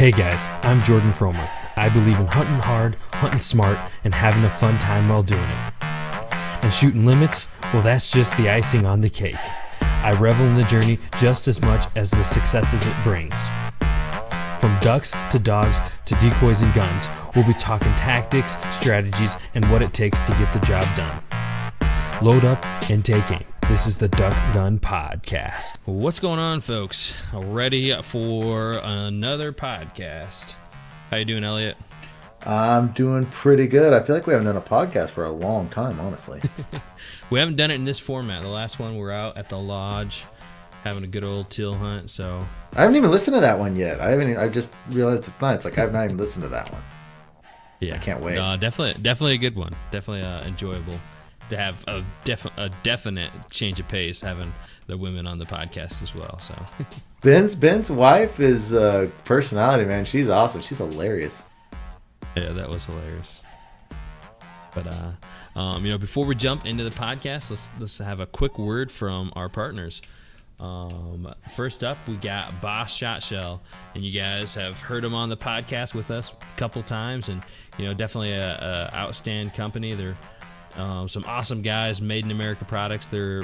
Hey guys, I'm Jordan Fromer. I believe in hunting hard, hunting smart, and having a fun time while doing it. And shooting limits, well, that's just the icing on the cake. I revel in the journey just as much as the successes it brings. From ducks to dogs to decoys and guns, we'll be talking tactics, strategies, and what it takes to get the job done. Load up and take aim. This is the Duck Gun Podcast. What's going on, folks? Ready for another podcast. How you doing, Elliot? I'm doing pretty good. I feel like we haven't done a podcast for a long time, honestly. We haven't done it in this format. The last one, we're out at the lodge having a good old teal hunt. So I haven't even listened to that one yet. I just realized it's not. It's like I've not even listened to that one. Yeah, I can't wait. Definitely a good one. Definitely enjoyable to have a definite change of pace having the women on the podcast as well. So Ben's wife is personality, man. She's awesome. She's hilarious. Yeah, that was hilarious. But before we jump into the podcast, let's have a quick word from our partners. First up, we got Boss Shot Shell, and you guys have heard them on the podcast with us a couple times, and definitely a outstanding company. They're some awesome guys, made in America products. They're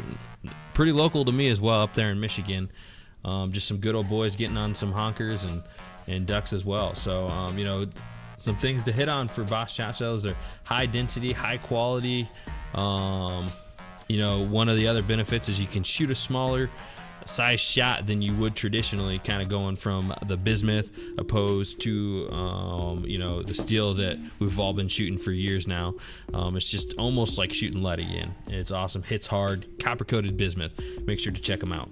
pretty local to me as well, up there in Michigan. Just some good old boys getting on some honkers and ducks as well. So some things to hit on for Boss Shot Shells. They're high density, high quality. One of the other benefits is you can shoot a smaller size shot than you would traditionally, kind of going from the bismuth opposed to the steel that we've all been shooting for years now. It's just almost like shooting lead again. It's awesome, hits hard, copper coated bismuth. Make sure to check them out.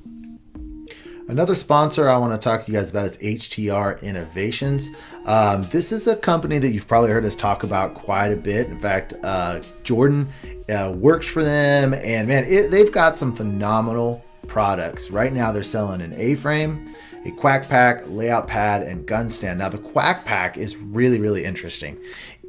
Another sponsor I want to talk to you guys about is HTR Innovations. This is a company that you've probably heard us talk about quite a bit. In fact, Jordan works for them, and man, they've got some phenomenal products. Right now they're selling an A-frame, a quack pack, layout pad, and gun stand. Now the quack pack is really, really interesting.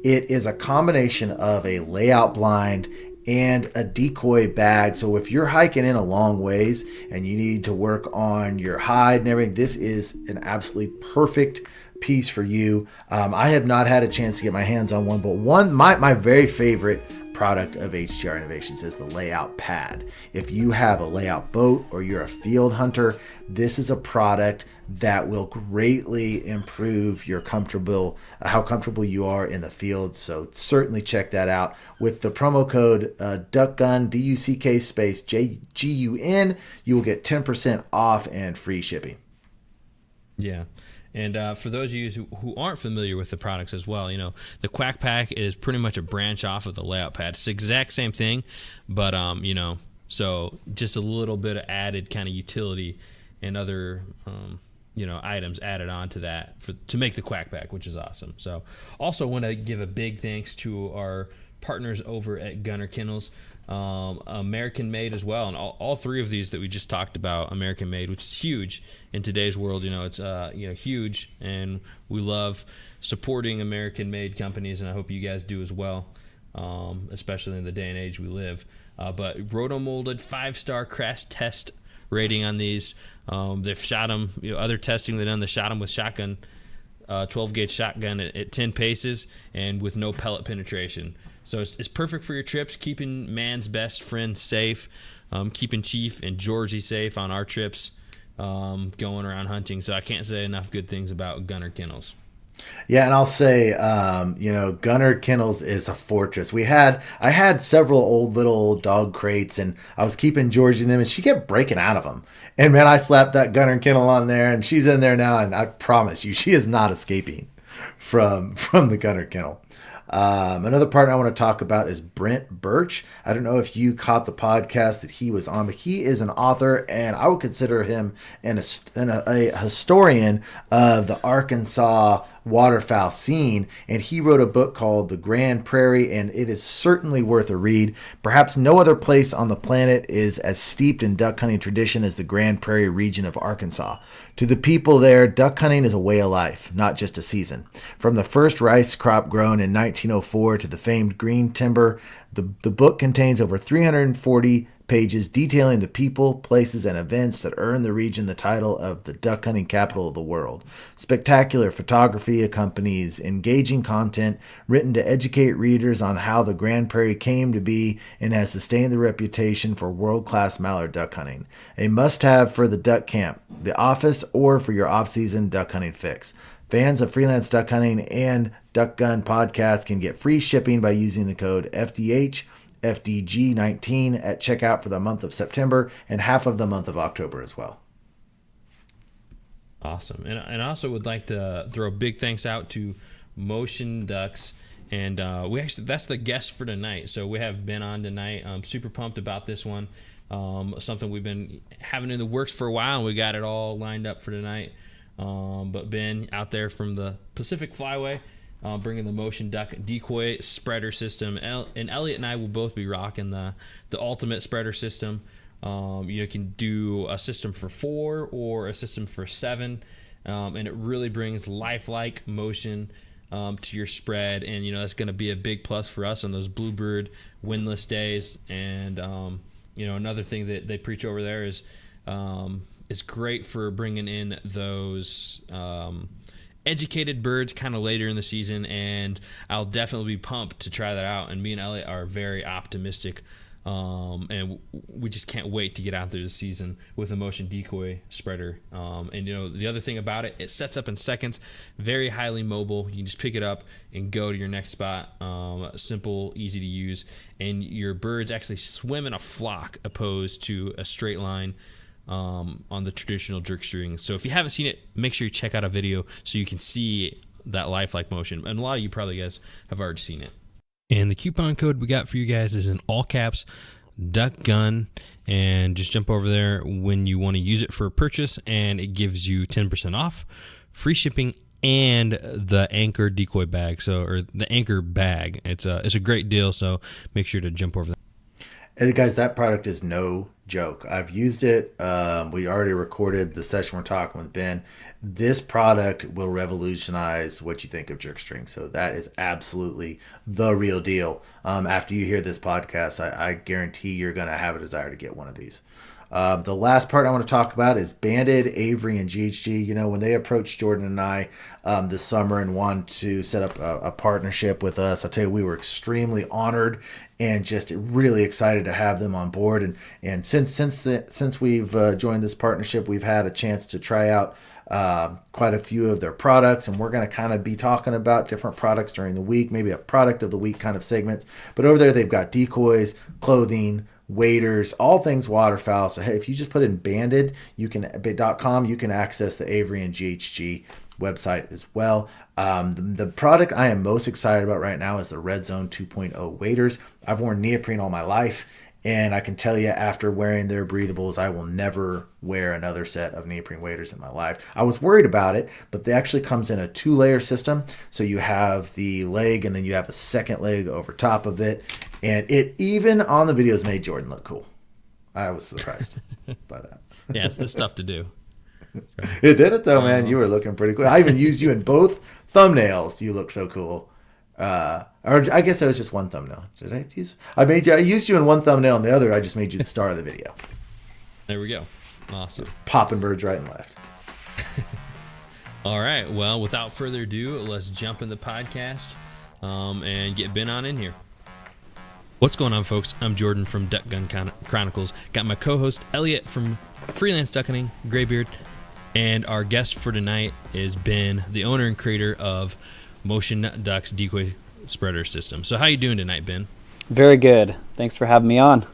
It is a combination of a layout blind and a decoy bag. So if you're hiking in a long ways and you need to work on your hide and everything, this is an absolutely perfect piece for you. I have not had a chance to get my hands on one, but my very favorite product of HTR Innovations is the layout pad. If you have a layout boat or you're a field hunter, this is a product that will greatly improve your how comfortable you are in the field. So certainly check that out. With the promo code DUCKGUN, DUCK space JGUN, you will get 10% off and free shipping. Yeah. And for those of you who aren't familiar with the products as well, the Quack Pack is pretty much a branch off of the layout pad. It's the exact same thing, but, so just a little bit of added kind of utility and other, items added on to that to make the Quack Pack, which is awesome. So also want to give a big thanks to our partners over at Gunner Kennels. American made as well, and all three of these that we just talked about, American made, which is huge in today's world. It's huge, and we love supporting American made companies, and I hope you guys do as well, especially in the day and age we live. But roto-molded 5-star crash test rating on these. They've shot them, other testing they've done, they shot them with shotgun, 12 gauge shotgun at 10 paces and with no pellet penetration. So it's perfect for your trips, keeping man's best friend safe, keeping Chief and Georgie safe on our trips, going around hunting. So I can't say enough good things about Gunner Kennels. Yeah, and I'll say, Gunner Kennels is a fortress. I had several old dog crates, and I was keeping Georgie in them, and she kept breaking out of them. And man, I slapped that Gunner Kennel on there, and she's in there now, and I promise you, she is not escaping from the Gunner Kennel. Another partner I want to talk about is Brent Birch. I don't know if you caught the podcast that he was on, but he is an author, and I would consider him a historian of the Arkansas waterfowl scene, and he wrote a book called The Grand Prairie, and it is certainly worth a read. Perhaps no other place on the planet is as steeped in duck hunting tradition as the Grand Prairie region of Arkansas. To the people there, duck hunting is a way of life, not just a season. From the first rice crop grown in 1904 to the famed green timber, the book contains over 340 pages detailing the people, places, and events that earn the region the title of the duck hunting capital of the world. Spectacular photography accompanies engaging content written to educate readers on how the Grand Prairie came to be and has sustained the reputation for world-class mallard duck hunting. A must-have for the duck camp, the office, or for your off-season duck hunting fix. Fans of freelance duck hunting and Duck Gun podcast can get free shipping by using the code FDG19 at checkout for the month of September and half of the month of October as well. Awesome. And I also would like to throw a big thanks out to Motion Ducks. And that's the guest for tonight. So we have Ben on tonight. I'm super pumped about this one. Something we've been having in the works for a while, and we got it all lined up for tonight. But Ben out there from the Pacific Flyway, bringing the Motion Duck Decoy Spreader system. And Elliot and I will both be rocking the ultimate spreader system. You can do a system for 4 or a system for 7, and it really brings lifelike motion to your spread. And that's going to be a big plus for us on those bluebird windless days. And another thing that they preach over there is it's great for bringing in those educated birds kind of later in the season, and I'll definitely be pumped to try that out. And me and Elliot are very optimistic, and we just can't wait to get out there this season with a Motion Decoy Spreader. And the other thing about it, it sets up in seconds, very highly mobile. You can just pick it up and go to your next spot. Simple, easy to use, and your birds actually swim in a flock opposed to a straight line on the traditional jerk string. So if you haven't seen it, make sure you check out a video so you can see that lifelike motion. And a lot of you probably guys have already seen it. And the coupon code we got for you guys is in all caps, Duck Gun, and just jump over there when you want to use it for a purchase, and it gives you 10% off, free shipping, and the Anchor decoy bag, or the Anchor bag. It's a great deal, so make sure to jump over there. And guys, that product is no joke. I've used it. We already recorded the session we're talking with Ben. This product will revolutionize what you think of jerk string. So that is absolutely the real deal. After you hear this podcast, I guarantee you're going to have a desire to get one of these. The last part I want to talk about is Banded, Avery, and GHG. When they approached Jordan and I this summer and wanted to set up a partnership with us, I'll tell you, we were extremely honored and just really excited to have them on board. And since we've joined this partnership, we've had a chance to try out quite a few of their products, and we're going to kind of be talking about different products during the week, maybe a product of the week kind of segments. But over there, they've got decoys, clothing, waders, all things waterfowl. So hey, if you just put in banded, .com, you can access the Avery and GHG website as well. The product I am most excited about right now is the Red Zone 2.0 waders. I've worn neoprene all my life, and I can tell you, after wearing their breathables, I will never wear another set of neoprene waders in my life. I was worried about it, but they actually comes in a 2-layer system. So you have the leg, and then you have a second leg over top of it. And it even on the videos made Jordan look cool. I was surprised by that. Yeah, it's tough to do. So, it did it though, man. You were looking pretty cool. I even used you in both thumbnails. You look so cool. Or I guess it was just one thumbnail. Did I use? I used you in one thumbnail, and the other I just made you the star of the video. There we go. Awesome. Popping birds right and left. All right. Well, without further ado, let's jump in the podcast and get Ben on in here. What's going on, folks? I'm Jordan from Duck Gun Chronicles. Got my co-host Elliot from Freelance Duck Hunting, Graybeard, and our guest for tonight is Ben, the owner and creator of Motion Ducks Decoy Spreader System. So how you doing tonight, Ben? Very good. Thanks for having me on.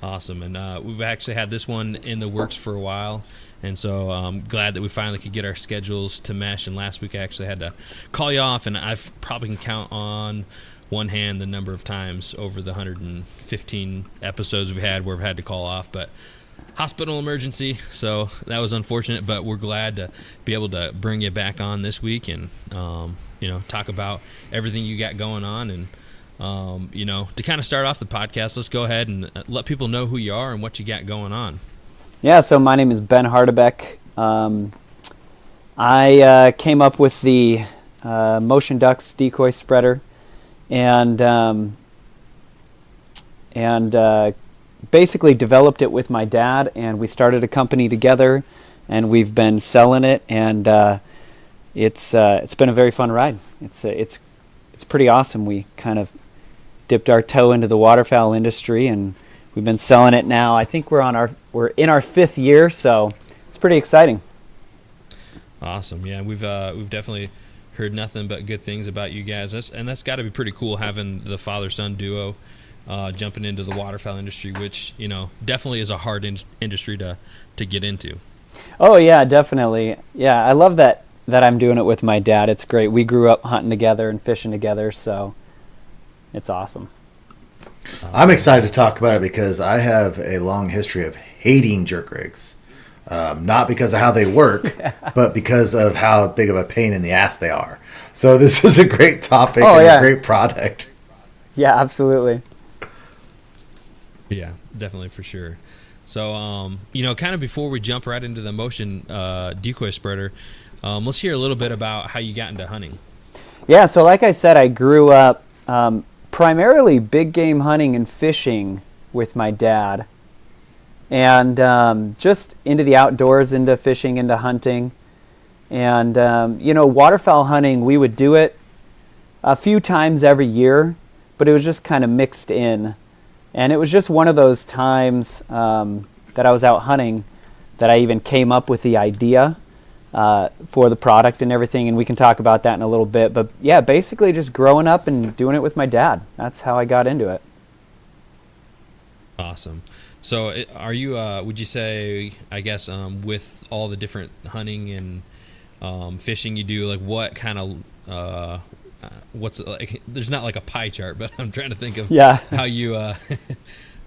Awesome. And we've actually had this one in the works for a while, and so I'm glad that we finally could get our schedules to mesh. And last week I actually had to call you off, and I've probably can count on one hand the number of times over the 115 episodes we've had where we've had to call off, but hospital emergency, so that was unfortunate. But we're glad to be able to bring you back on this week and talk about everything you got going on. And to kind of start off the podcast, let's go ahead and let people know who you are and what you got going on. Yeah, so my name is Ben Hardebeck. I came up with the Motion Ducks Decoy Spreader and basically developed it with my dad, and we started a company together, and we've been selling it, and it's been a very fun ride. It's pretty awesome. We kind of dipped our toe into the waterfowl industry, and we've been selling it now. I think we're in our 5th year, so it's pretty exciting. Awesome. Yeah, we've definitely heard nothing but good things about you guys. That's got to be pretty cool, having the father-son duo jumping into the waterfowl industry, which, you know, definitely is a hard industry to get into. Oh yeah, definitely. Yeah, I love that I'm doing it with my dad. It's great. We grew up hunting together and fishing together, so it's awesome. I'm excited to talk about it because I have a long history of hating jerk rigs. Not because of how they work, but because of how big of a pain in the ass they are. So this is a great topic a great product. Yeah, absolutely. Yeah, definitely, for sure. So, you know, kind of before we jump right into the motion decoy spreader, let's hear a little bit about how you got into hunting. Yeah, so like I said, I grew up primarily big game hunting and fishing with my dad. And just into the outdoors, into fishing, into hunting. And, you know, waterfowl hunting, we would do it a few times every year, but it was just kind of mixed in. And it was just one of those times that I was out hunting that I even came up with the idea for the product and everything, and we can talk about that in a little bit. But yeah, basically just growing up and doing it with my dad. That's how I got into it. Awesome. So are you, would you say, I guess, with all the different hunting and fishing you do, like what kind of, what's like, there's not like a pie chart, but I'm trying to think of how you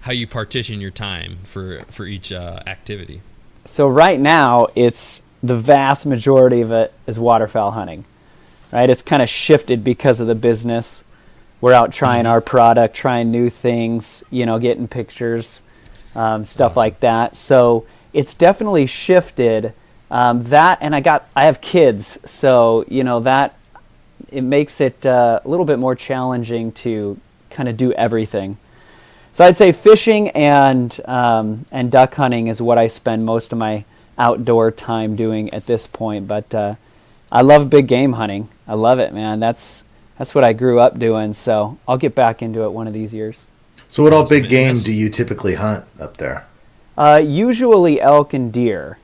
how you partition your time for each activity. So right now, it's the vast majority of it is waterfowl hunting, right? It's kind of shifted because of the business. We're out trying our product, trying new things, you know, getting pictures, stuff like that. So it's definitely shifted. That, and I have kids, so you know that it makes it a little bit more challenging to kind of do everything. So I'd say fishing and duck hunting is what I spend most of my outdoor time doing at this point. But I love big game hunting. I love it, man. That's what I grew up doing. So I'll get back into it one of these years. So what all big game do you typically hunt up there? Usually elk and deer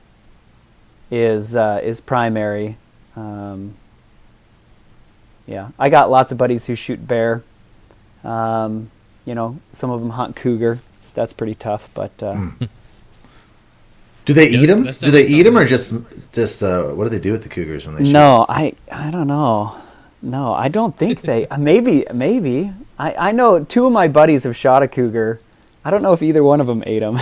is primary. Yeah, I got lots of buddies who shoot bear. You know, some of them hunt cougar. So that's pretty tough, but do they eat them? Do they eat them, or just what do they do with the cougars when they shoot? No, I don't know. No, I don't think they. Maybe. I know 2 of my buddies have shot a cougar. I don't know if either one of them ate them.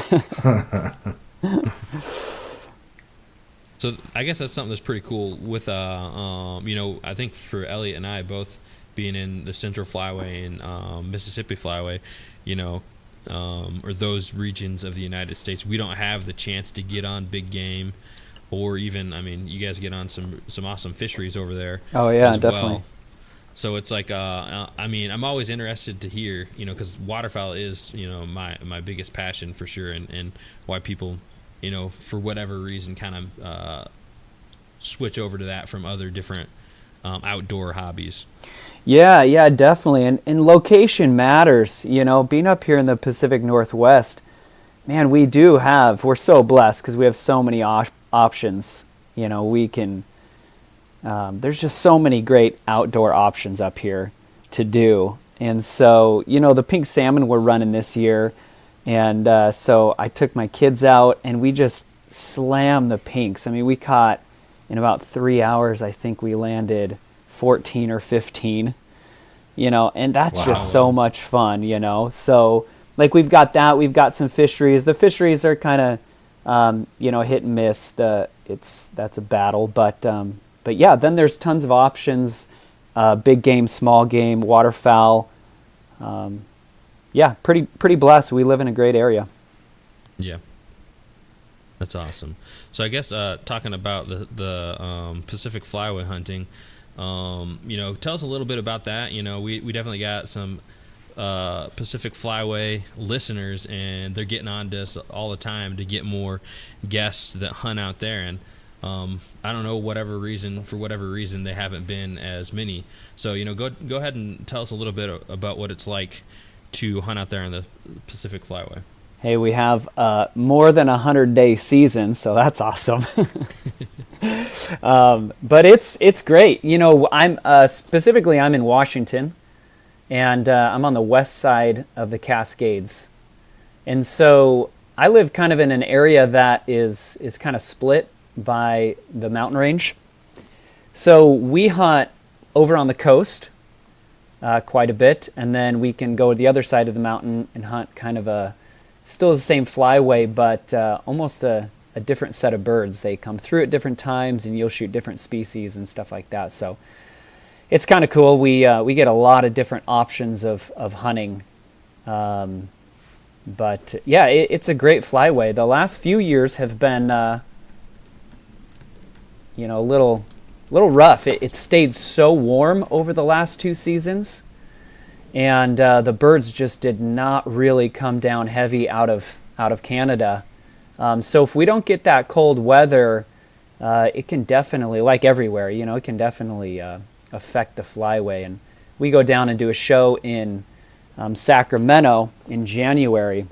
So I guess that's something that's pretty cool with, you know, I think for Elliot and I both being in the Central Flyway and Mississippi Flyway, you know, or those regions of the United States, we don't have the chance to get on big game, or even, I mean, you guys get on some awesome fisheries over there. Oh yeah, definitely. Well. So it's like, I mean, I'm always interested to hear, you know, because waterfowl is, you know, my biggest passion for sure, and why people, you know, for whatever reason, kind of switch over to that from other different outdoor hobbies. Yeah, definitely. And location matters. You know, being up here in the Pacific Northwest, man, we're so blessed because we have so many options. You know, we can, there's just so many great outdoor options up here to do. And so, you know, the pink salmon we're running this year. And so I took my kids out and we just slammed the pinks. I mean, we caught in about 3 hours, I think we landed 14 or 15, you know, and that's just so much fun, you know. So like we've got some fisheries. The fisheries are kind of, you know, hit and miss. That's a battle, but yeah, then there's tons of options, big game, small game, waterfowl. Yeah, pretty blessed. We live in a great area. Yeah, that's awesome. So I guess talking about the Pacific Flyway hunting, you know, tell us a little bit about that. You know, we definitely got some Pacific Flyway listeners, and they're getting on to us all the time to get more guests that hunt out there. And I don't know, for whatever reason, they haven't been as many. So, go ahead and tell us a little bit about what it's like to hunt out there on the Pacific Flyway. Hey, we have more than 100-day season, so that's awesome. But it's great. I'm specifically I'm in Washington, and I'm on the west side of the Cascades, and so I live kind of in an area that is kind of split by the mountain range. So we hunt over on the coast quite a bit, and then we can go to the other side of the mountain and hunt kind of still the same flyway, but almost a different set of birds. They come through at different times, and you'll shoot different species and stuff like that. So it's kind of cool. We get a lot of different options of hunting. But yeah, it's a great flyway. The last few years have been a little rough. It stayed so warm over the last 2 seasons, and the birds just did not really come down heavy out of Canada. So if we don't get that cold weather, it can definitely, like everywhere, it can definitely affect the flyway. And we go down and do a show in Sacramento in January,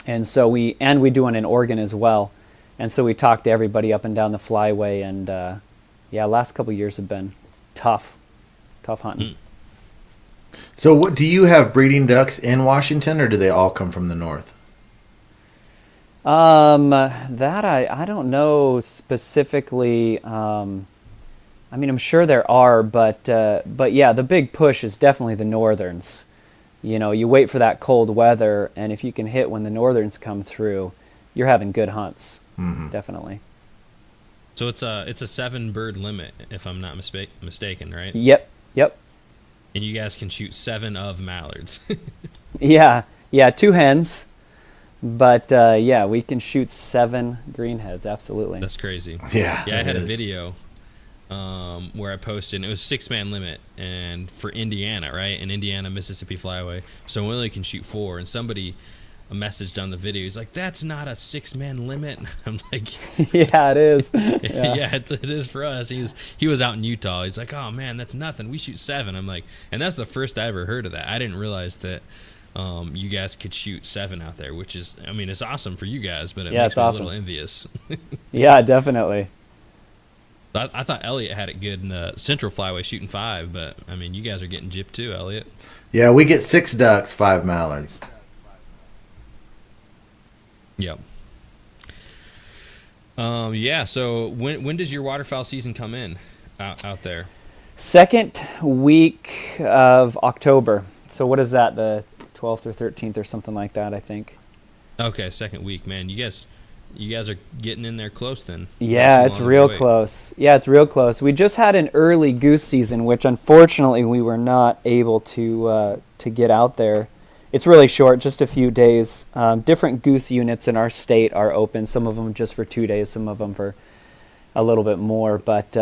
and so we do one in Oregon as well. And so we talked to everybody up and down the flyway, and last couple of years have been tough hunting. So what do you have breeding ducks in Washington, or do they all come from the north? That I don't know specifically. I'm sure there are, but yeah, the big push is definitely the northerns. You wait for that cold weather, and if you can hit when the northerns come through, you're having good hunts. Mm-hmm. Definitely. So it's a 7-bird limit, if I'm not mistaken, right? Yep. And you guys can shoot 7 of mallards. Yeah, 2 hens, but we can shoot 7 greenheads. Absolutely. That's crazy. Yeah. I had a video where I posted, and it was 6-man limit, and for Indiana, right? In Indiana, Mississippi Flyway. So we only can shoot 4, and somebody messaged on the video, he's like, that's not a 6-man limit. I'm like, yeah, it is. Yeah, it is for us. He was out in Utah. He's like, oh man, that's nothing. We shoot 7. I'm like, and that's the first I ever heard of that. I didn't realize that you guys could shoot 7 out there, which is, it's awesome for you guys, but it makes me awesome. A little envious. Yeah, definitely. I thought Elliot had it good in the Central Flyway shooting 5, but you guys are getting gypped too, Elliot. Yeah, we get 6 ducks, 5 mallards. Yep. So when does your waterfowl season come in out there? Second week of October. So what is that, the 12th or 13th or something like that, I think. Okay, second week, man. You guys are getting in there close then. Yeah, it's real close. Yeah, it's real close. We just had an early goose season, which unfortunately we were not able to get out there. It's really short, just a few days. Different goose units in our state are open. Some of them just for 2 days, some of them for a little bit more. But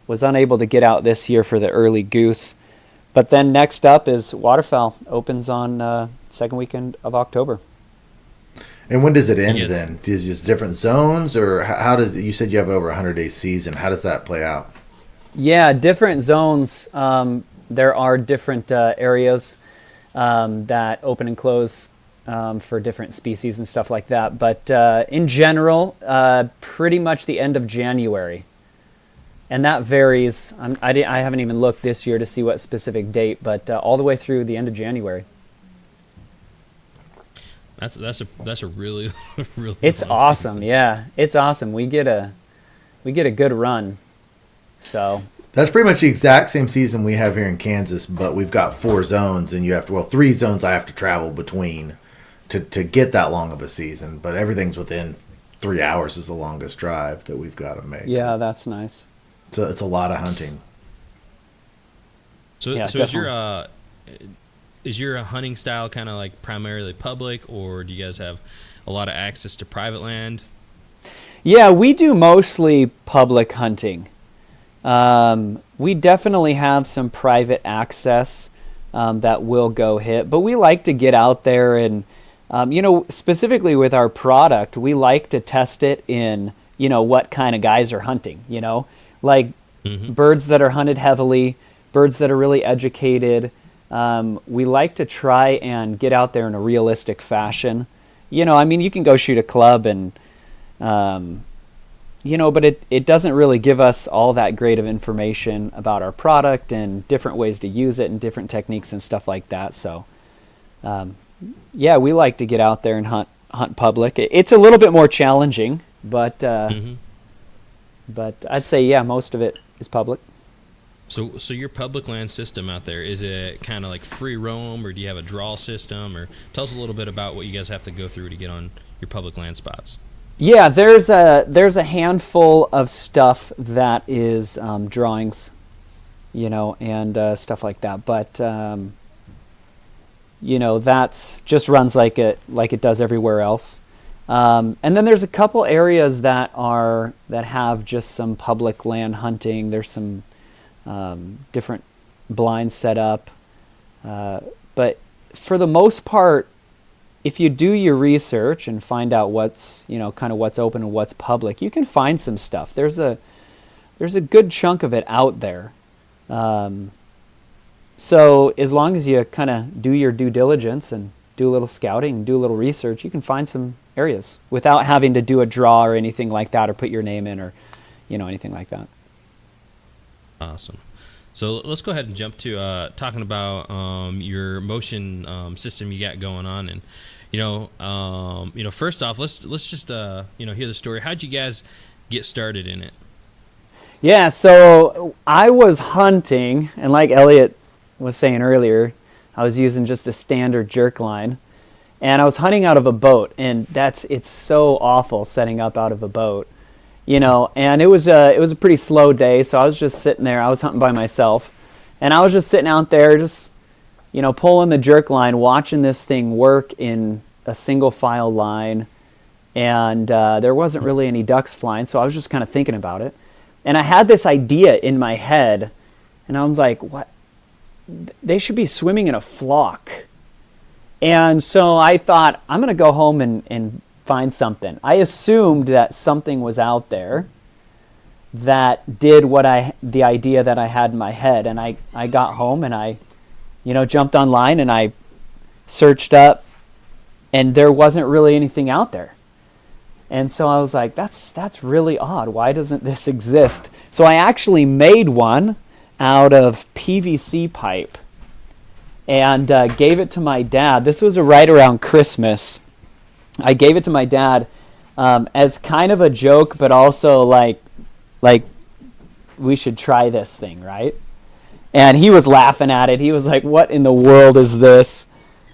was unable to get out this year for the early goose. But then next up is waterfowl. Opens on second weekend of October. And when does it end then? Is it just different zones, or how does you said you have over 100-day season? How does that play out? Yeah, different zones. There are different areas that open and close for different species and stuff like that. But in general, pretty much the end of January. And that varies. I haven't even looked this year to see what specific date, but all the way through the end of January. That's a really really. It's awesome, season. Yeah. It's awesome. We get a good run. So that's pretty much the exact same season we have here in Kansas, but we've got 4 zones, and you have to 3 zones I have to travel between to get that long of a season. But everything's within 3 hours is the longest drive that we've got to make. Yeah, that's nice. So it's a lot of hunting. So is your hunting style kind of like primarily public, or do you guys have a lot of access to private land? Yeah, we do mostly public hunting. We definitely have some private access, that we'll go hit. But we like to get out there and, specifically with our product, we like to test it in, what kind of guys are hunting, like birds that are hunted heavily, birds that are really educated. We like to try and get out there in a realistic fashion. You can go shoot a club and, but it doesn't really give us all that great of information about our product and different ways to use it and different techniques and stuff like that. So, we like to get out there and hunt public. It's a little bit more challenging, but I'd say, most of it is public. So your public land system out there, is it kind of like free roam, or do you have a draw system? Or tell us a little bit about what you guys have to go through to get on your public land spots. Yeah, there's a handful of stuff that is drawings, and stuff like that. But that's just runs like it does everywhere else. And then there's a couple areas that have just some public land hunting. There's some different blinds set up, but for the most part, if you do your research and find out what's kind of what's open and what's public, you can find some stuff. There's a good chunk of it out there. So as long as you kind of do your due diligence and do a little scouting and do a little research, you can find some areas without having to do a draw or anything like that, or put your name in, or anything like that. Awesome. So let's go ahead and jump to talking about your motion system you got going on, and first off, let's just hear the story. How'd you guys get started in it? Yeah, so I was hunting, and like Elliot was saying earlier, I was using just a standard jerk line, and I was hunting out of a boat, and it's so awful setting up out of a boat. And it was a pretty slow day, so I was just sitting there. I was hunting by myself, and I was just sitting out there, just pulling the jerk line, watching this thing work in a single file line, and there wasn't really any ducks flying, so I was just kind of thinking about it, and I had this idea in my head, and I was like, what? They should be swimming in a flock. And so I thought, I'm going to go home and find something. I assumed that something was out there that did the idea that I had in my head. And I got home and I, jumped online and I searched up, and there wasn't really anything out there. And so I was like, that's really odd. Why doesn't this exist? So I actually made one out of PVC pipe and gave it to my dad. This was right around Christmas. I gave it to my dad as kind of a joke, but also like we should try this thing, right? And he was laughing at it. He was like, what in the world is this,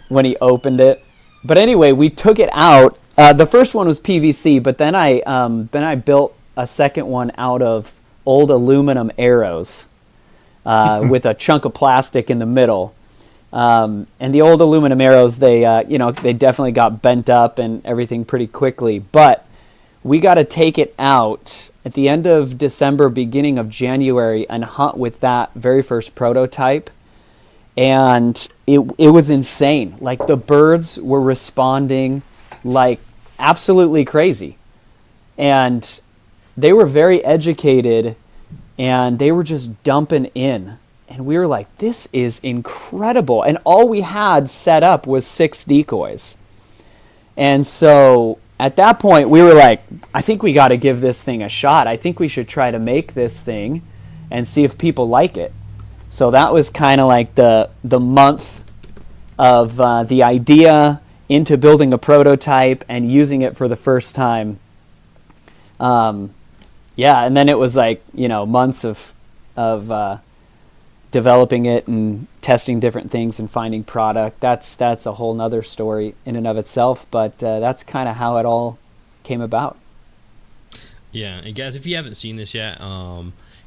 when he opened it? But anyway, we took it out. The first one was PVC, but then I built a second one out of old aluminum arrows with a chunk of plastic in the middle. And the old aluminum arrows, they definitely got bent up and everything pretty quickly. But we got to take it out at the end of December, beginning of January, and hunt with that very first prototype. And it was insane. Like, the birds were responding like absolutely crazy. And they were very educated, and they were just dumping in. And we were like, this is incredible. And all we had set up was 6 decoys. And so at that point, we were like, I think we got to give this thing a shot. I think we should try to make this thing and see if people like it. So that was kind of like the month of the idea into building a prototype and using it for the first time. And then it was like, months of developing it and testing different things and finding product. That's a whole nother story in and of itself, but that's kind of how it all came about. Yeah, and guys, if you haven't seen this yet,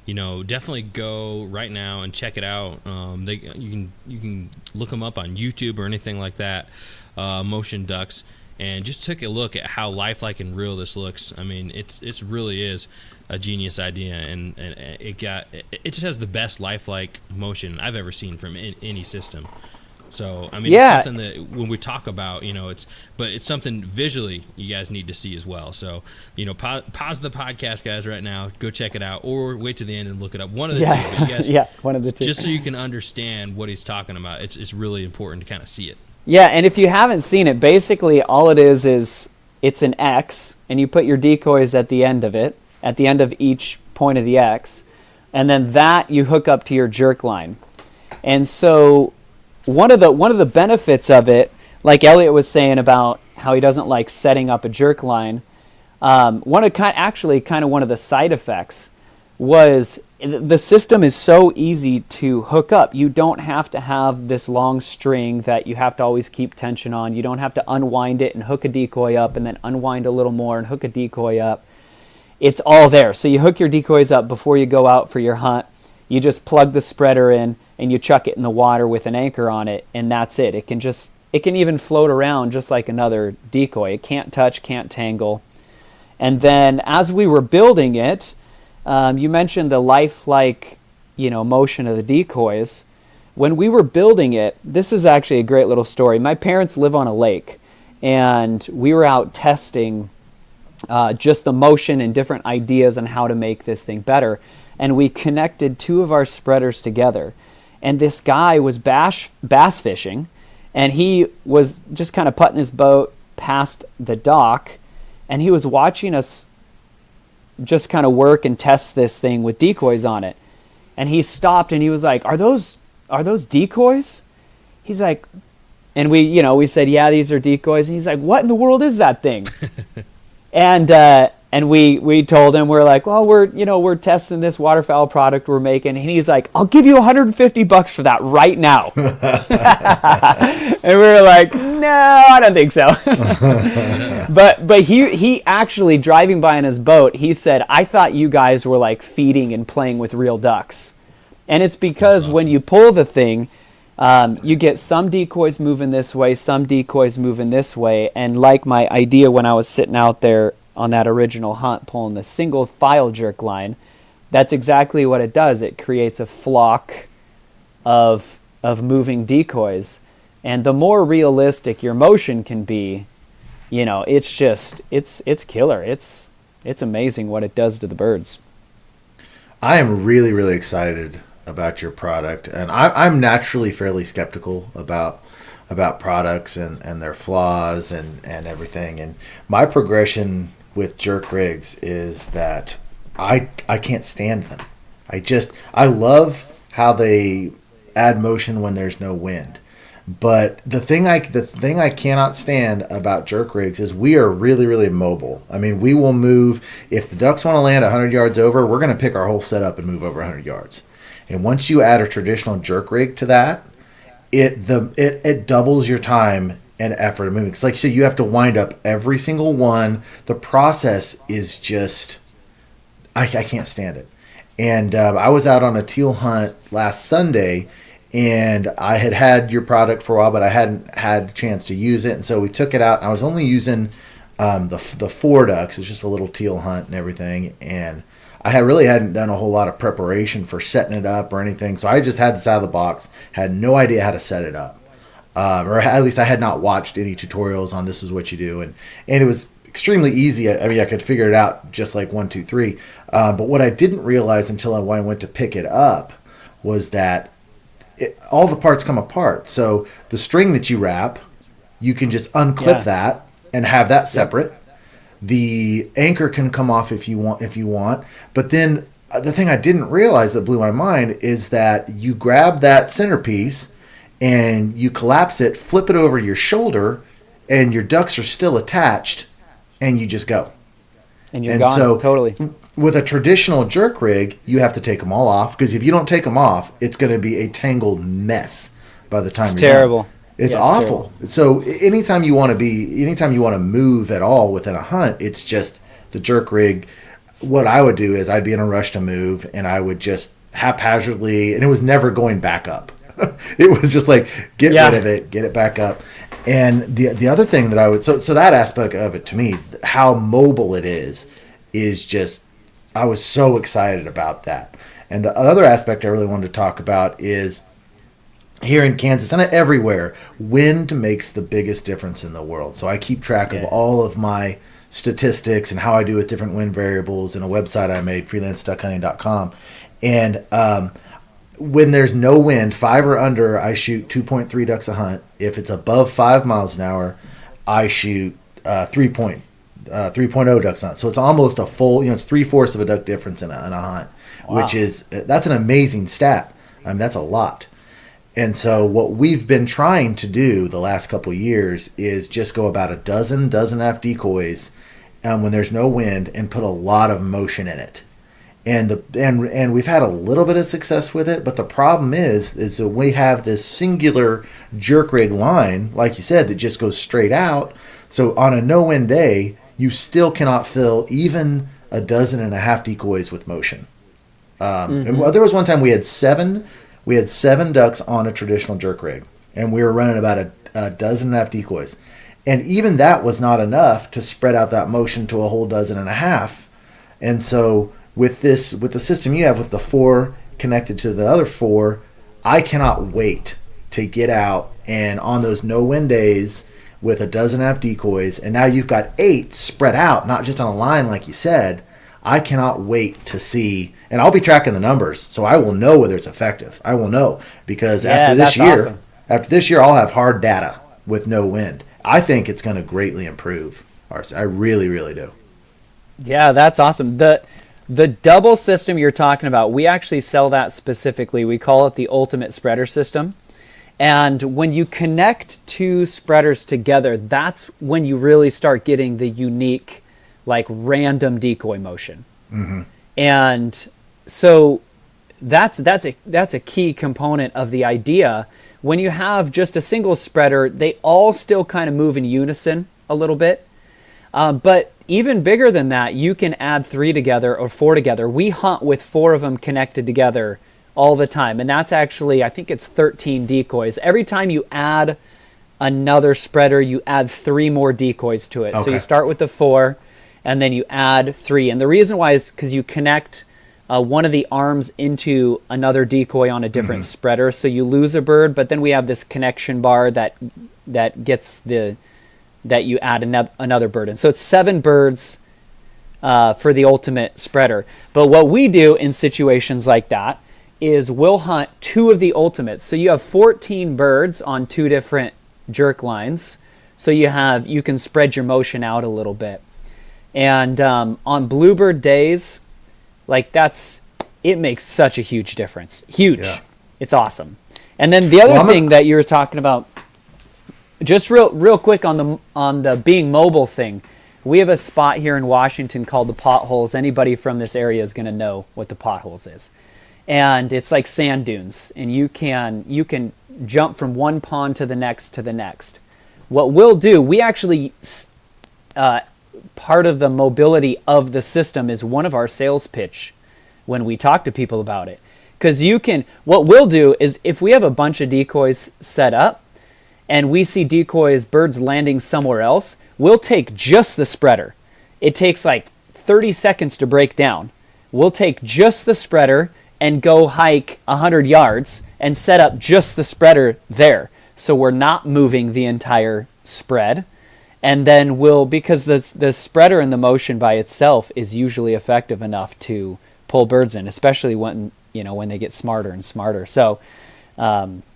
definitely go right now and check it out. You can look them up on YouTube or anything like that, Motion Ducks. and just took a look at how lifelike and real this looks. I mean, it's really is a genius idea, and it just has the best lifelike motion I've ever seen from any system. So I mean, it's something that when we talk about, it's something visually you guys need to see as well. So pause the podcast, guys, right now. Go check it out, or wait to the end and look it up. One of the two. But you guys, one of the two. Just so you can understand what he's talking about. It's really important to kind of see it. Yeah, and if you haven't seen it, basically all it is it's an X, and you put your decoys at the end of it, at the end of each point of the X, and then that you hook up to your jerk line. And so one of the benefits of it, like Elliot was saying about how he doesn't like setting up a jerk line, one of the side effects was the system is so easy to hook up. You don't have to have this long string that you have to always keep tension on. You don't have to unwind it and hook a decoy up and then unwind a little more and hook a decoy up. It's all there. So you hook your decoys up before you go out for your hunt. You just plug the spreader in and you chuck it in the water with an anchor on it, and that's it. It can even float around just like another decoy. It can't touch, can't tangle. And then as we were building it, you mentioned the lifelike, motion of the decoys. When we were building it, this is actually a great little story. My parents live on a lake, and we were out testing just the motion and different ideas on how to make this thing better. And we connected two of our spreaders together. And this guy was bass fishing, and he was just kind of putting his boat past the dock, and he was watching us just kind of work and test this thing with decoys on it. And he stopped and he was like, are those decoys? He's like, and we said, yeah, these are decoys. And he's like, what in the world is that thing? And we told him, we're like, well, we're testing this waterfowl product we're making. And he's like, I'll give you $150 for that right now. And we were like, no, I don't think so. But he actually, driving by in his boat, he said, I thought you guys were like feeding and playing with real ducks. And it's because when you pull the thing, you get some decoys moving this way, some decoys moving this way. And like my idea when I was sitting out there on that original hunt pulling the single file jerk line, that's exactly what it does. It creates a flock of moving decoys. And the more realistic your motion can be, it's killer. It's amazing what it does to the birds. I am really, really excited about your product, and I'm naturally fairly skeptical about products and their flaws and everything. And my progression with jerk rigs is that I can't stand them. I love how they add motion when there's no wind. But the thing I cannot stand about jerk rigs is we are really, really mobile. I mean, we will move. If the ducks want to land 100 yards over, we're going to pick our whole setup and move over 100 yards. And once you add a traditional jerk rig to that, it doubles your time and effort of moving. It's like, so you have to wind up every single one. The process is just, I can't stand it. And I was out on a teal hunt last Sunday, and I had your product for a while, but I hadn't had a chance to use it. And so we took it out, and I was only using the 4 ducks. It's just a little teal hunt and everything. And I hadn't done a whole lot of preparation for setting it up or anything. So I just had this out of the box, had no idea how to set it up. Or at least I had not watched any tutorials on this is what you do. And it was extremely easy. I mean, I could figure it out just like 1, 2, 3. But what I didn't realize until I went to pick it up was that all the parts come apart. So the string that you wrap, you can just unclip that and have that separate. The anchor can come off if you want. But then the thing I didn't realize that blew my mind is that you grab that centerpiece and you collapse it, flip it over your shoulder, and your ducks are still attached, and you just go. And you're gone, so totally. With a traditional jerk rig, you have to take them all off, because if you don't take them off, it's going to be a tangled mess by the time it's you're terrible. done. It's awful. Terrible. So anytime you want to move at all within a hunt, it's just the jerk rig. What I would do is I'd be in a rush to move, and I would just haphazardly, and it was never going back up. It was just like, get Yeah. rid of it, get it back up. And the other thing that I would, so that aspect of it to me, how mobile it is just, I was so excited about that. And the other aspect I really wanted to talk about is here in Kansas and everywhere, wind makes the biggest difference in the world. So I keep track of all of my statistics and how I do with different wind variables in a website I made, freelanceduckhunting.com. And when there's no wind, 5 or under, I shoot 2.3 ducks a hunt. If it's above 5 miles an hour, I shoot 3.0 ducks a hunt. So it's almost a full, it's 3/4 of a duck difference in a hunt, which is, that's an amazing stat. I mean, that's a lot. And so what we've been trying to do the last couple of years is just go about a dozen and a half decoys when there's no wind and put a lot of motion in it. And we've had a little bit of success with it, but the problem is that we have this singular jerk rig line, like you said, that just goes straight out. So on a no wind day, you still cannot fill even a dozen and a half decoys with motion. And there was one time we had seven ducks on a traditional jerk rig, and we were running about a dozen and a half decoys. And even that was not enough to spread out that motion to a whole dozen and a half. And so with the system you have with the 4 connected to the other 4, I cannot wait to get out and on those no wind days with a dozen and a half decoys, and now you've got 8 spread out, not just on a line like you said. I cannot wait to see, and I'll be tracking the numbers, so I will know whether it's effective. I will know, because after this year, I'll have hard data with no wind. I think it's going to greatly improve ours. I really, really do. Yeah, that's awesome. The double system you're talking about, we actually sell that specifically. We call it the ultimate spreader system. And when you connect 2 spreaders together, that's when you really start getting the unique, like, random decoy motion. And so that's a key component of the idea. When you have just a single spreader, they all still kind of move in unison a little bit. But even bigger than that, you can add 3 together or 4 together. We hunt with 4 of them connected together all the time. And that's actually, I think it's 13 decoys. Every time you add another spreader, you add 3 more decoys to it. Okay. So you start with the 4, and then you add 3. And the reason why is because you connect one of the arms into another decoy on a different spreader. So you lose a bird, but then we have this connection bar that gets that you add another bird. And so it's 7 birds for the ultimate spreader. But what we do in situations like that is we'll hunt 2 of the ultimates. So you have 14 birds on 2 different jerk lines. So you can spread your motion out a little bit. And on bluebird days, like it makes such a huge difference. Huge. Yeah. It's awesome. And then the other thing that you were talking about, just real quick on the being mobile thing, we have a spot here in Washington called the Potholes. Anybody from this area is going to know what the Potholes is. And it's like sand dunes, and you can jump from one pond to the next to the next. What we'll do, we actually part of the mobility of the system is one of our sales pitch when we talk to people about it. Because what we'll do is if we have a bunch of decoys set up and we see birds landing somewhere else, we'll take just the spreader. It takes like 30 seconds to break down. We'll take just the spreader and go hike 100 yards and set up just the spreader there. So we're not moving the entire spread. And then because the spreader and the motion by itself is usually effective enough to pull birds in, especially when they get smarter and smarter. So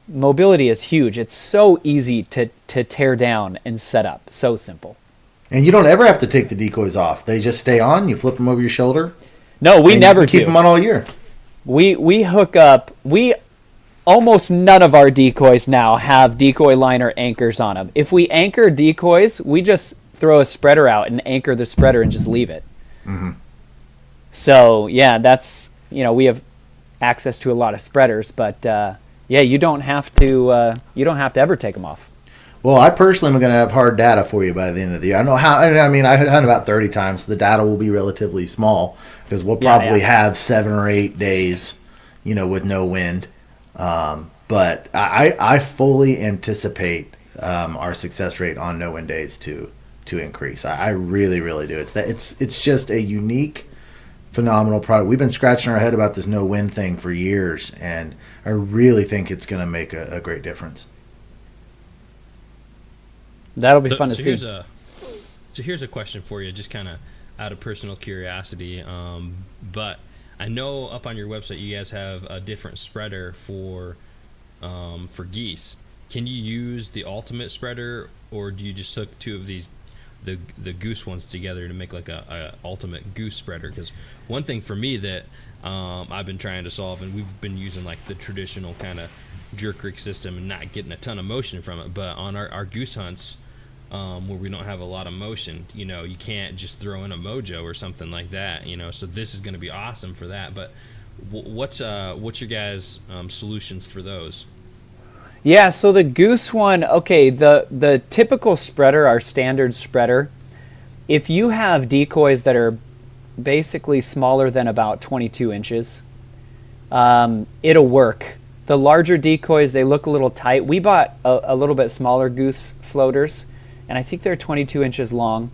mobility is huge. It's so easy to tear down and set up. So simple. And you don't ever have to take the decoys off. They just stay on. You flip them over your shoulder. No, we never keep them on all year. We hook up. Almost none of our decoys now have decoy liner anchors on them. If we anchor decoys, we just throw a spreader out and anchor the spreader and just leave it. So yeah, that's we have access to a lot of spreaders, but you don't have to ever take them off. Well, I personally am going to have hard data for you by the end of the year. I know how. I mean, I hunt about 30 times. So the data will be relatively small because we'll probably have 7 or 8 days, with no wind. but I fully anticipate our success rate on no-win days to increase. I really, really do. It's just a unique, phenomenal product. We've been scratching our head about this no-win thing for years, and I really think it's going to make a great difference. That'll be fun to see. So here's a question for you, just kind of out of personal curiosity. But I know up on your website you guys have a different spreader for geese. Can you use the ultimate spreader, or do you just hook two of these, the goose ones together to make like a ultimate goose spreader? Because one thing for me that I've been trying to solve, and we've been using like the traditional kind of jerk rig system and not getting a ton of motion from it, but on our goose hunts, where we don't have a lot of motion, you can't just throw in a mojo or something like that, so this is going to be awesome for that. But what's your guys' solutions for those? Yeah, so the goose one, okay, the typical spreader, our standard spreader, if you have decoys that are basically smaller than about 22 inches, it'll work. The larger decoys, they look a little tight. We bought a little bit smaller goose floaters, and I think they're 22 inches long,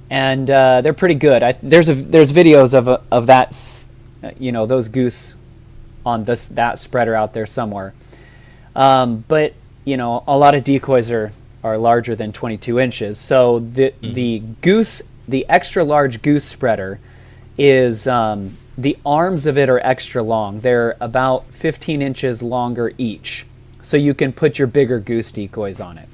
and they're pretty good. There's videos of that, those goose on that spreader out there somewhere. But a lot of decoys are larger than 22 inches. So the extra large goose spreader is the arms of it are extra long. They're about 15 inches longer each, so you can put your bigger goose decoys on it.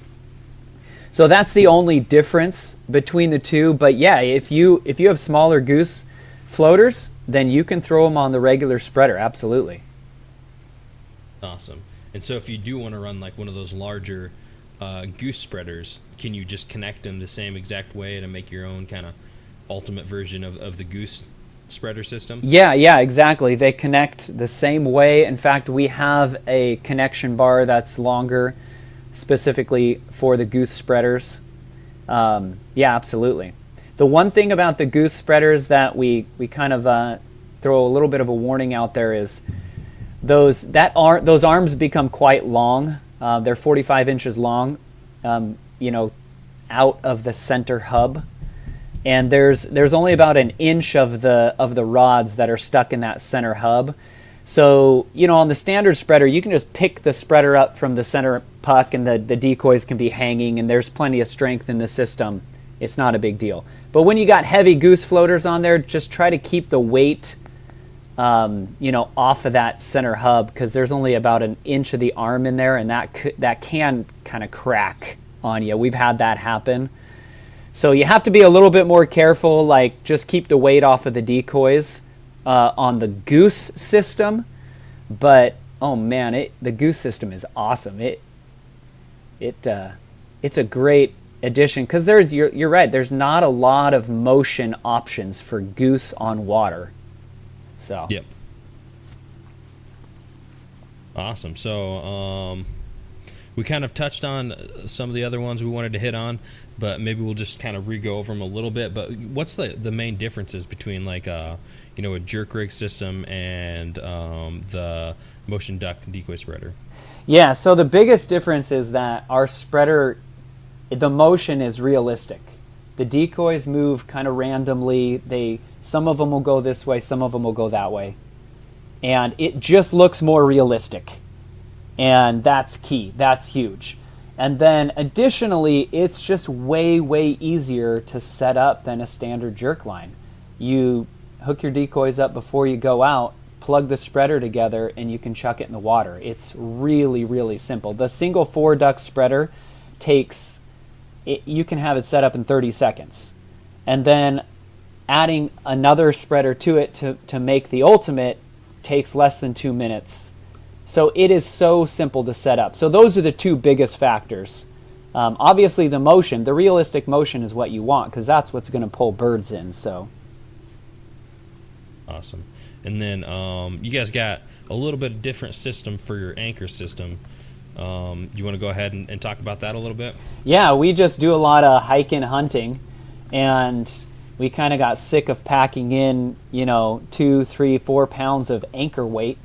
So that's the only difference between the two. But yeah, if you have smaller goose floaters, then you can throw them on the regular spreader. Absolutely. Awesome. And so if you do want to run like one of those larger goose spreaders, can you just connect them the same exact way to make your own kind of ultimate version of the goose spreader system? Yeah, exactly. They connect the same way. In fact, we have a connection bar that's longer specifically for the goose spreaders. Yeah, absolutely. The one thing about the goose spreaders that we kind of throw a little bit of a warning out there is those arms become quite long. They're 45 inches long, out of the center hub, and there's only about an inch of the rods that are stuck in that center hub. So on the standard spreader, you can just pick the spreader up from the center puck, and the decoys can be hanging, and there's plenty of strength in the system. It's not a big deal. But when you got heavy goose floaters on there, just try to keep the weight off of that center hub, because there's only about an inch of the arm in there, and that can kind of crack on you. We've had that happen. So you have to be a little bit more careful, like just keep the weight off of the decoys on the goose system. But oh man, the goose system is awesome. It's a great addition, because you're right, there's not a lot of motion options for goose on water. So yep. Awesome. So we kind of touched on some of the other ones we wanted to hit on, but maybe we'll just kind of re-go over them a little bit. But what's the main differences between like a jerk rig system and the motion duck decoy spreader? Yeah, so the biggest difference is that our spreader, the motion is realistic. The decoys move kind of randomly. Some of them will go this way, some of them will go that way. And it just looks more realistic. And that's key. That's huge. And then additionally, it's just way, way easier to set up than a standard jerk line. You hook your decoys up before you go out, plug the spreader together, and you can chuck it in the water. It's really, really simple. The single 4-duck spreader you can have it set up in 30 seconds. And then adding another spreader to it to make the ultimate takes less than 2 minutes. So it is so simple to set up. So those are the two biggest factors. Obviously the motion, the realistic motion is what you want, because that's what's going to pull birds in. So awesome. And then you guys got a little bit different system for your anchor system. You want to go ahead and talk about that a little bit? Yeah, we just do a lot of hiking, hunting, and we kind of got sick of packing in 2, 3, 4 pounds of anchor weight.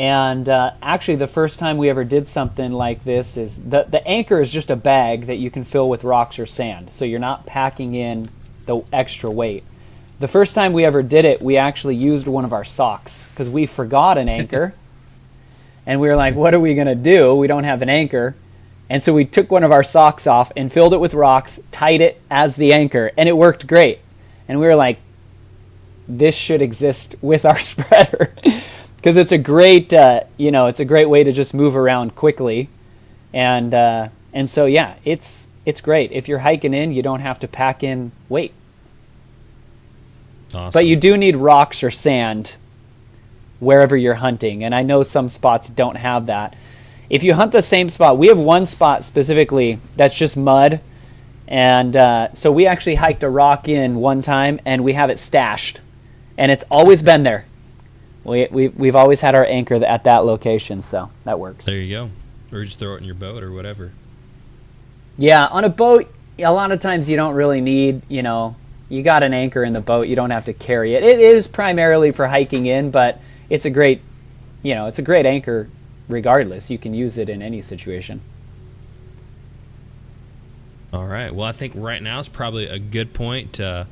And actually, the first time we ever did something like this is the anchor is just a bag that you can fill with rocks or sand. So you're not packing in the extra weight. The first time we ever did it, we actually used one of our socks because we forgot an anchor. And we were like, what are we going to do? We don't have an anchor. And so we took one of our socks off and filled it with rocks, tied it as the anchor, and it worked great. And we were like, this should exist with our spreader. Because it's a great, it's a great way to just move around quickly, and so yeah, it's great. If you're hiking in, you don't have to pack in weight. Awesome. But you do need rocks or sand wherever you're hunting, and I know some spots don't have that. If you hunt the same spot, we have one spot specifically that's just mud, and so we actually hiked a rock in one time, and we have it stashed, and it's always been there. We've always had our anchor at that location, so that works. There you go. Or just throw it in your boat or whatever. Yeah, on a boat, a lot of times you don't really need, you got an anchor in the boat. You don't have to carry it. It is primarily for hiking in, but it's a great anchor regardless. You can use it in any situation. All right. Well, I think right now is probably a good point to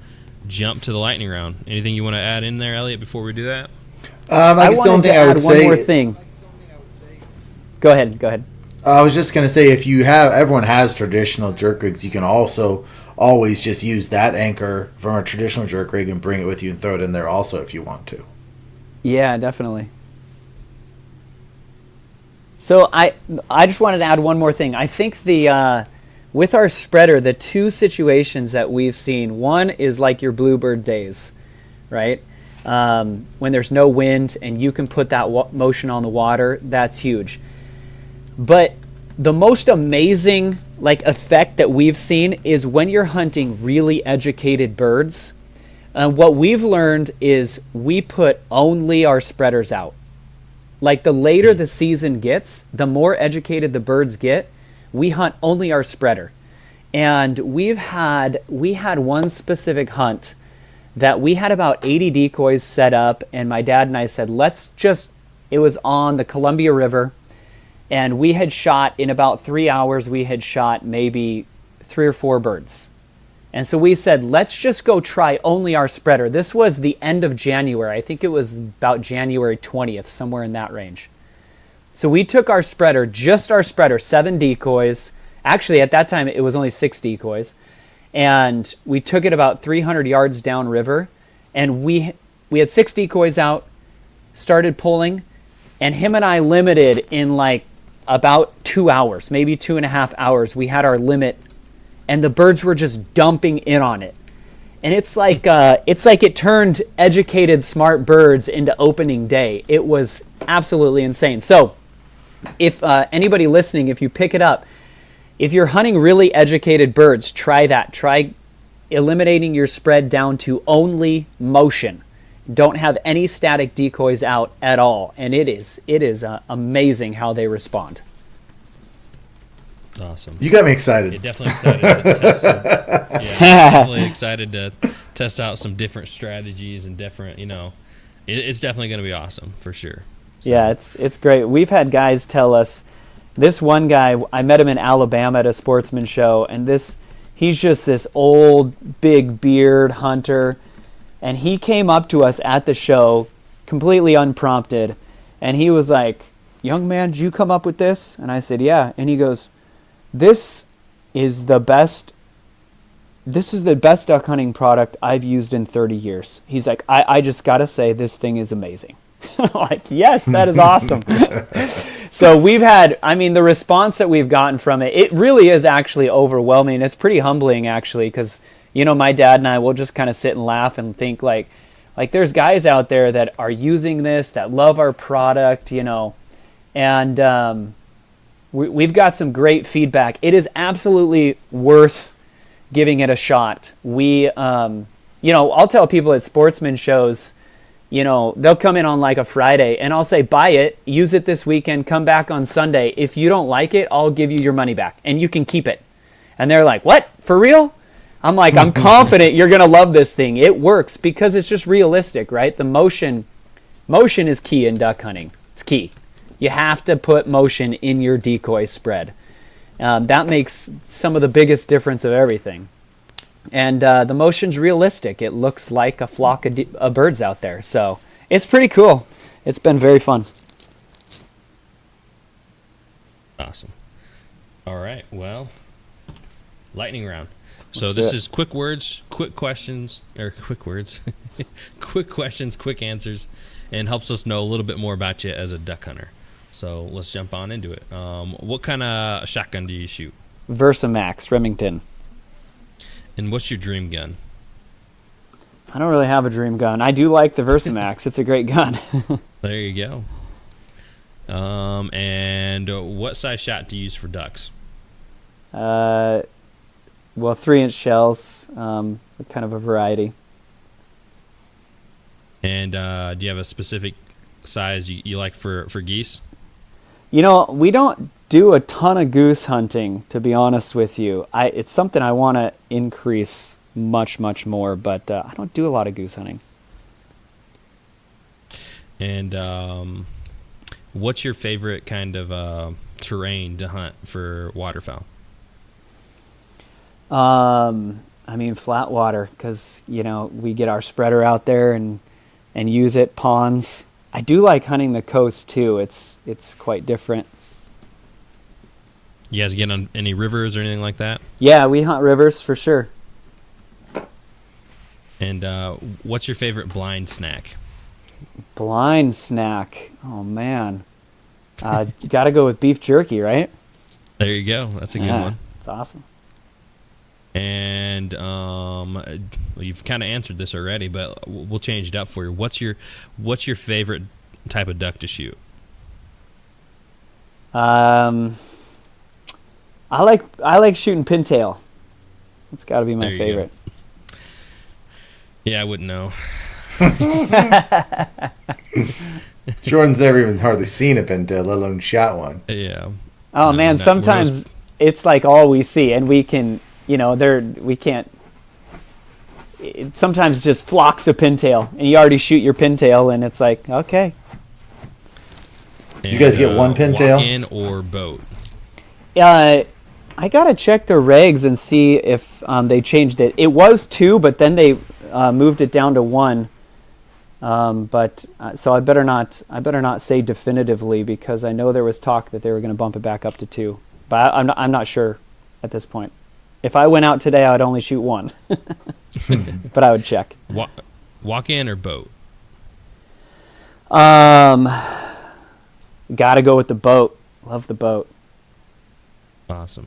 jump to the lightning round. Anything you want to add in there, Elliot, before we do that? I wanted to add one more thing. Go ahead. I was just going to say, everyone has traditional jerk rigs, you can also always just use that anchor from a traditional jerk rig and bring it with you and throw it in there also if you want to. Yeah, definitely. So I just wanted to add one more thing. I think with our spreader, the two situations that we've seen, one is like your bluebird days, right? When there's no wind and you can put that motion on the water, that's huge. But the most amazing effect that we've seen is when you're hunting really educated birds. What we've learned is we put only our spreaders out. Like the later the season gets, the more educated the birds get, we hunt only our spreader. And we had one specific hunt that we had about 80 decoys set up, and my dad and I said, it was on the Columbia River, and we had shot, in about 3 hours, we had shot maybe 3 or 4 birds. And so we said, let's just go try only our spreader. This was the end of January. I think it was about January 20th, somewhere in that range. So we took our spreader, just our spreader, 7 decoys. Actually, at that time, it was only 6 decoys. And we took it about 300 yards downriver. And we had 6 decoys out, started pulling, and him and I limited in about 2 hours, maybe 2.5 hours. We had our limit, and the birds were just dumping in on it. And it's like it turned educated, smart birds into opening day. It was absolutely insane. So if anybody listening, if you pick it up, if you're hunting really educated birds, try that. Try eliminating your spread down to only motion. Don't have any static decoys out at all. And it is amazing how they respond. Awesome. You got me excited. Yeah, definitely excited to test definitely excited to test out some different strategies and different, it's definitely going to be awesome for sure. So. Yeah, it's great. We've had guys tell us, this one guy, I met him in Alabama at a sportsman show, and he's just this old, big beard hunter, and he came up to us at the show completely unprompted, and he was like, young man, did you come up with this? And I said, yeah. And he goes, This is the best duck hunting product I've used in 30 years. He's like, I just got to say, this thing is amazing. I'm like, yes, that is awesome. So the response that we've gotten from it really is actually overwhelming. It's pretty humbling, actually, because, my dad and I will just kind of sit and laugh and think like there's guys out there that are using this, that love our product, and we've got some great feedback. It is absolutely worth giving it a shot. I'll tell people at sportsman shows, they'll come in on a Friday and I'll say, buy it, use it this weekend, come back on Sunday. If you don't like it, I'll give you your money back and you can keep it. And they're like, what? For real? I'm like, I'm confident you're going to love this thing. It works because it's just realistic, right? The motion is key in duck hunting. It's key. You have to put motion in your decoy spread. That makes some of the biggest difference of everything. And the motion's realistic. It looks like a flock of birds out there. So it's pretty cool. It's been very fun. Awesome. All right. Well, lightning round. So Let's this do it. is quick words, quick questions, or quick words, quick questions, quick answers, and helps us know a little bit more about you as a duck hunter. So let's jump on into it. What kind of shotgun do you shoot? Versamax, Remington. And what's your dream gun? I don't really have a dream gun. I do like the Versamax. It's a great gun. There you go. And what size shot do you use for ducks? Well, 3-inch shells, kind of a variety. And do you have a specific size you like for geese? You know, we don't do a ton of goose hunting, to be honest with you. It's something I want to increase much, much more, but I don't do a lot of goose hunting. And what's your favorite kind of terrain to hunt for waterfowl? I mean, flat water, because, you know, we get our spreader out there and use it, ponds. I do like hunting the coast, too. It's quite different. You guys get on any rivers or anything like that? Yeah, we hunt rivers for sure. And what's your favorite blind snack? Blind snack. Oh, man. You got to go with beef jerky, right? There you go. That's a good one. It's awesome. And well, you've kind of answered this already, but we'll change it up for you. What's your favorite type of duck to shoot? I like shooting pintail. It's got to be my There you favorite. go. Yeah, I wouldn't know. Jordan's never even hardly seen a pintail, let alone shot one. Yeah. Oh man, we're sometimes it's like all we see, and we can, we can't. Sometimes it's just flocks of pintail, and you already shoot your pintail, and it's like, okay. You guys get one pintail? Walk-in or boat? I gotta check the regs and see if they changed it. It was 2, but then they moved it down to 1. So I better not say definitively, because I know there was talk that they were going to bump it back up to 2. But I'm not sure at this point. If I went out today, I would only shoot 1. But I would check. Walk-in or boat? Gotta go with the boat. Love the boat. Awesome.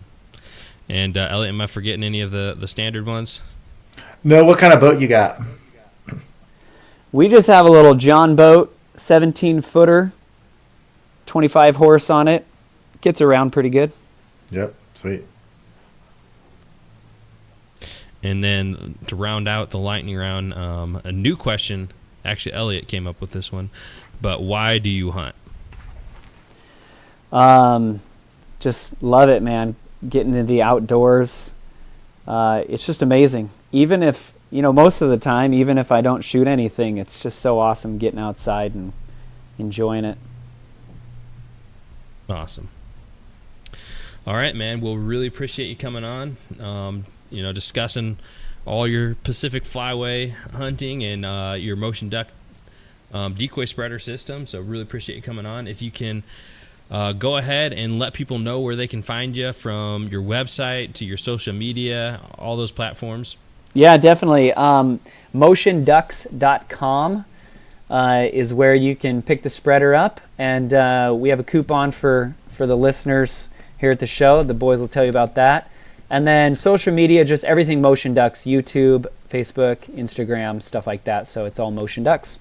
And Elliot, am I forgetting any of the standard ones? No, what kind of boat you got? We just have a little John boat, 17-footer, 25 horse on it. Gets around pretty good. Yep, sweet. And then to round out the lightning round, a new question. Actually, Elliot came up with this one. But why do you hunt? Just love it, man. Getting into the outdoors. It's just amazing. Even if, most of the time, even if I don't shoot anything, it's just so awesome getting outside and enjoying it. Awesome. All right, man. We'll really appreciate you coming on, discussing all your Pacific flyway hunting and your motion duck decoy spreader system. So really appreciate you coming on. If you can go ahead and let people know where they can find you, from your website to your social media, all those platforms. Yeah, definitely. Motionducks.com is where you can pick the spreader up. And we have a coupon for the listeners here at the show. The boys will tell you about that. And then social media, just everything Motion Ducks, YouTube, Facebook, Instagram, stuff like that. So it's all Motion Ducks.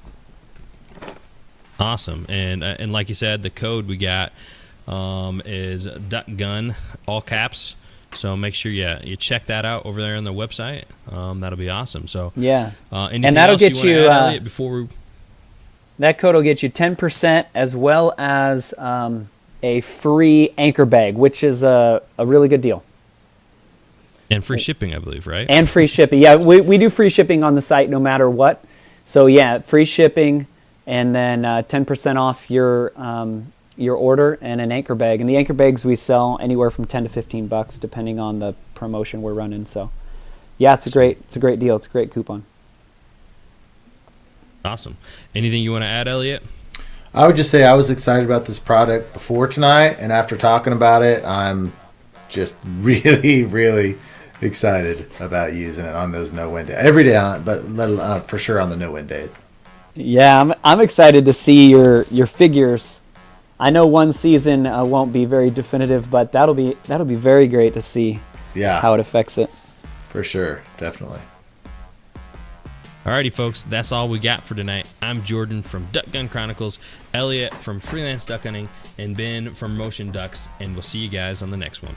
Awesome. And like you said, the code we got is DuckGun, all caps. So make sure you check that out over there on the website. That'll be awesome. So yeah, and that'll get you. Elliot, before that code will get you 10%, as well as a free anchor bag, which is a really good deal. And free shipping, I believe, right? And free shipping. Yeah, we do free shipping on the site no matter what. So yeah, free shipping. and then 10% off your order and an anchor bag. And the anchor bags we sell anywhere from $10 to $15 depending on the promotion we're running. So yeah, it's a great deal. It's a great coupon. Awesome. Anything you want to add, Elliot? I would just say I was excited about this product before tonight, and after talking about it, I'm just really, really excited about using it on those no-win days. Every day on, but for sure on the no-win days. Yeah, I'm excited to see your figures. I know one season won't be very definitive, but that'll be very great to see how it affects it. For sure, definitely. Alrighty, folks, that's all we got for tonight. I'm Jordan from Duck Gun Chronicles, Elliot from Freelance Duck Hunting, and Ben from Motion Ducks, and we'll see you guys on the next one.